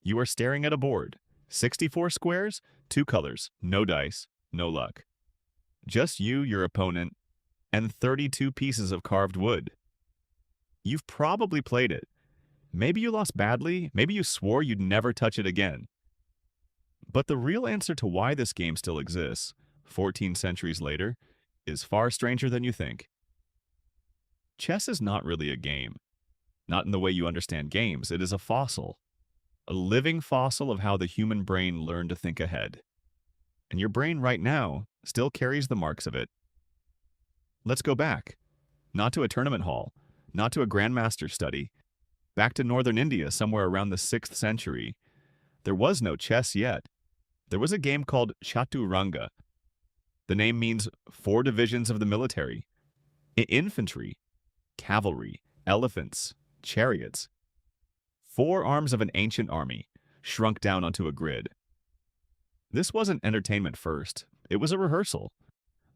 You are staring at a board. 64 squares, 2 colors, no dice, no luck. Just you, your opponent, and 32 pieces of carved wood. You've probably played it. Maybe you lost badly, maybe you swore you'd never touch it again. But the real answer to why this game still exists, 14 centuries later, is far stranger than you think. Chess is not really a game. Not in the way you understand games. It is a fossil. A living fossil of how the human brain learned to think ahead. And your brain right now still carries the marks of it. Let's go back. Not to a tournament hall, not to a grandmaster study. Back to northern India somewhere around the 6th century. There was no chess yet. There was a game called Chaturanga. The name means 4 divisions of the military. Infantry, cavalry, elephants, chariots. 4 arms of an ancient army, shrunk down onto a grid. This wasn't entertainment first. It was a rehearsal.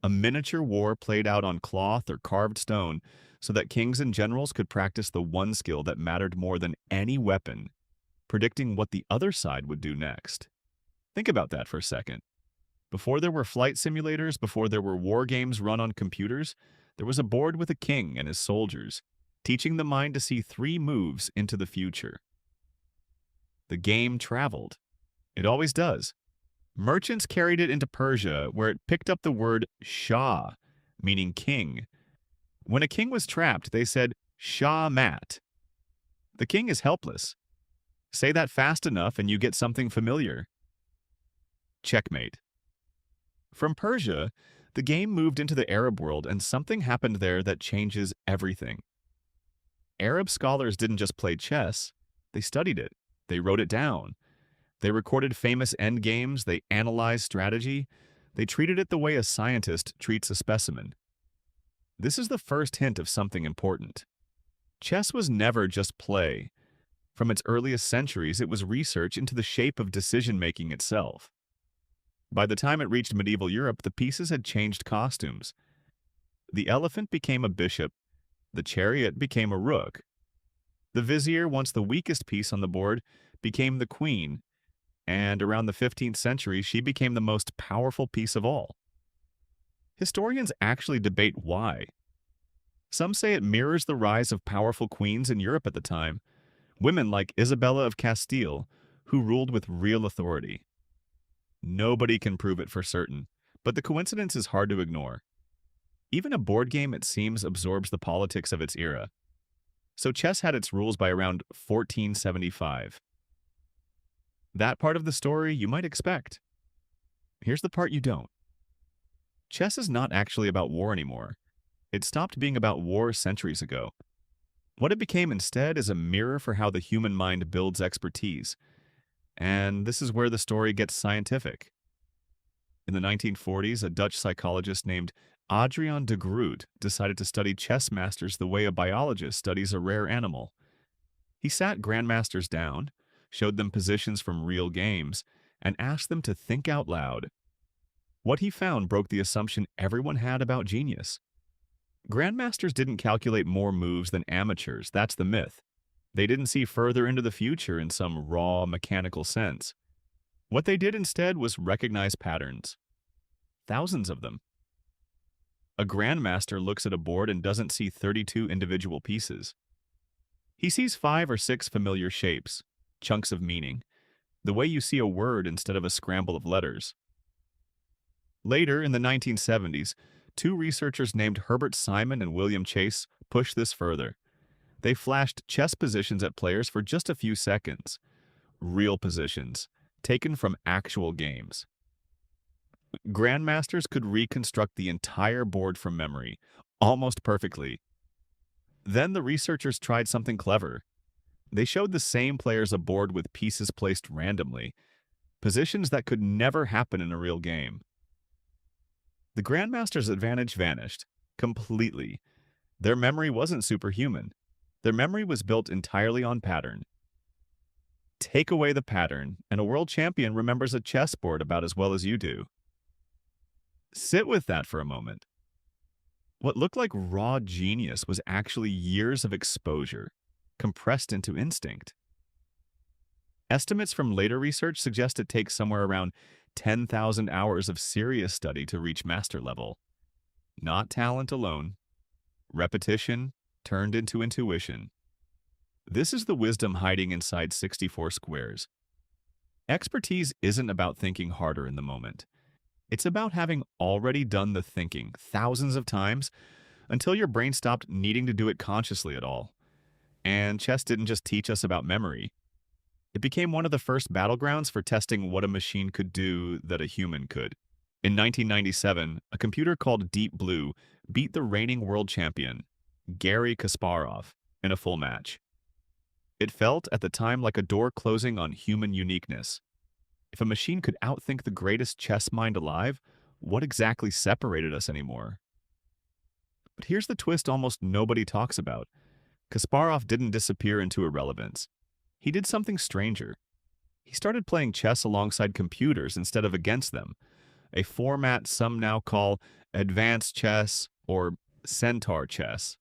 A miniature war played out on cloth or carved stone so that kings and generals could practice the one skill that mattered more than any weapon, predicting what the other side would do next. Think about that for a second. Before there were flight simulators, before there were war games run on computers, there was a board with a king and his soldiers, teaching the mind to see 3 moves into the future. The game traveled. It always does. Merchants carried it into Persia, where it picked up the word Shah, meaning king. When a king was trapped, they said, Shah Mat. The king is helpless. Say that fast enough and you get something familiar. Checkmate. From Persia, the game moved into the Arab world, and something happened there that changes everything. Arab scholars didn't just play chess, they studied it, they wrote it down. They recorded famous endgames, they analyzed strategy, they treated it the way a scientist treats a specimen. This is the first hint of something important. Chess was never just play. From its earliest centuries, it was research into the shape of decision-making itself. By the time it reached medieval Europe, the pieces had changed costumes. The elephant became a bishop, the chariot became a rook. The vizier, once the weakest piece on the board, became the queen, and around the 15th century, she became the most powerful piece of all. Historians actually debate why. Some say it mirrors the rise of powerful queens in Europe at the time, women like Isabella of Castile, who ruled with real authority. Nobody can prove it for certain, but the coincidence is hard to ignore. Even a board game, it seems, absorbs the politics of its era. So chess had its rules by around 1475. That part of the story you might expect. Here's the part you don't. Chess is not actually about war anymore. It stopped being about war centuries ago. What it became instead is a mirror for how the human mind builds expertise. And this is where the story gets scientific. In the 1940s, a Dutch psychologist named Adriaan de Groot decided to study chess masters the way a biologist studies a rare animal. He sat grandmasters down, showed them positions from real games, and asked them to think out loud. What he found broke the assumption everyone had about genius. Grandmasters didn't calculate more moves than amateurs, that's the myth. They didn't see further into the future in some raw, mechanical sense. What they did instead was recognize patterns. Thousands of them. A grandmaster looks at a board and doesn't see 32 individual pieces. He sees 5 or 6 familiar shapes, chunks of meaning, the way you see a word instead of a scramble of letters. Later, in the 1970s, 2 researchers named Herbert Simon and William Chase pushed this further. They flashed chess positions at players for just a few seconds. Real positions, taken from actual games. Grandmasters could reconstruct the entire board from memory, almost perfectly. Then the researchers tried something clever. They showed the same players a board with pieces placed randomly, positions that could never happen in a real game. The Grandmaster's advantage vanished, completely. Their memory wasn't superhuman. Their memory was built entirely on pattern. Take away the pattern, and a world champion remembers a chessboard about as well as you do. Sit with that for a moment. What looked like raw genius was actually years of exposure, compressed into instinct. Estimates from later research suggest it takes somewhere around 10,000 hours of serious study to reach master level. Not talent alone. Repetition turned into intuition. This is the wisdom hiding inside 64 squares. Expertise isn't about thinking harder in the moment. It's about having already done the thinking thousands of times until your brain stopped needing to do it consciously at all. And chess didn't just teach us about memory. It became one of the first battlegrounds for testing what a machine could do that a human could. In 1997, a computer called Deep Blue beat the reigning world champion, Garry Kasparov, in a full match. It felt at the time like a door closing on human uniqueness. If a machine could outthink the greatest chess mind alive, what exactly separated us anymore? But here's the twist almost nobody talks about. Kasparov didn't disappear into irrelevance. He did something stranger. He started playing chess alongside computers instead of against them, a format some now call advanced chess or centaur chess.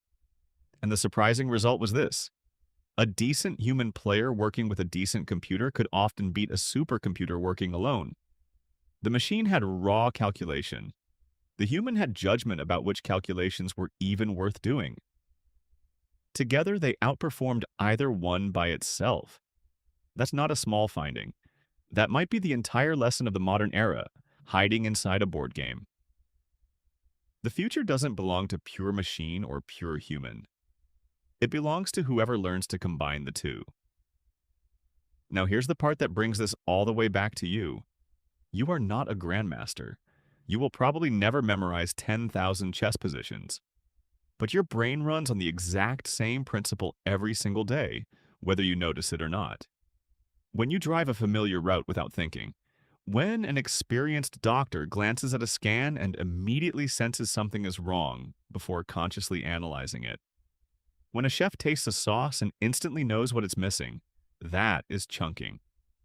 And the surprising result was this. A decent human player working with a decent computer could often beat a supercomputer working alone. The machine had raw calculation. The human had judgment about which calculations were even worth doing. Together, they outperformed either one by itself. That's not a small finding. That might be the entire lesson of the modern era, hiding inside a board game. The future doesn't belong to pure machine or pure human. It belongs to whoever learns to combine the two. Now here's the part that brings this all the way back to you. You are not a grandmaster. You will probably never memorize 10,000 chess positions. But your brain runs on the exact same principle every single day, whether you notice it or not. When you drive a familiar route without thinking, when an experienced doctor glances at a scan and immediately senses something is wrong before consciously analyzing it, when a chef tastes a sauce and instantly knows what it's missing, that is chunking.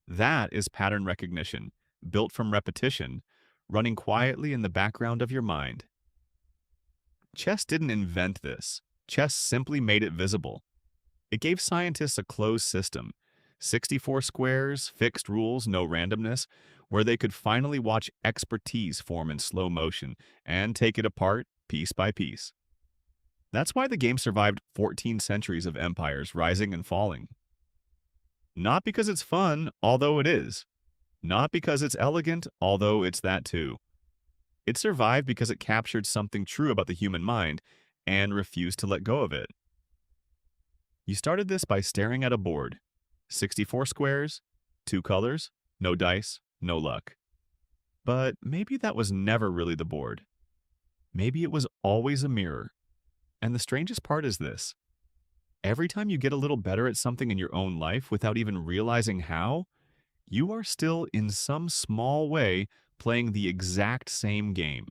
That is pattern recognition, built from repetition, running quietly in the background of your mind. Chess didn't invent this. Chess simply made it visible. It gave scientists a closed system, 64 squares, fixed rules, no randomness, where they could finally watch expertise form in slow motion and take it apart piece by piece. That's why the game survived 14 centuries of empires rising and falling. Not because it's fun, although it is. Not because it's elegant, although it's that too. It survived because it captured something true about the human mind and refused to let go of it. You started this by staring at a board. 64 squares, 2 colors, no dice, no luck. But maybe that was never really the board. Maybe it was always a mirror. And the strangest part is this. Every time you get a little better at something in your own life without even realizing how, you are still in some small way playing the exact same game.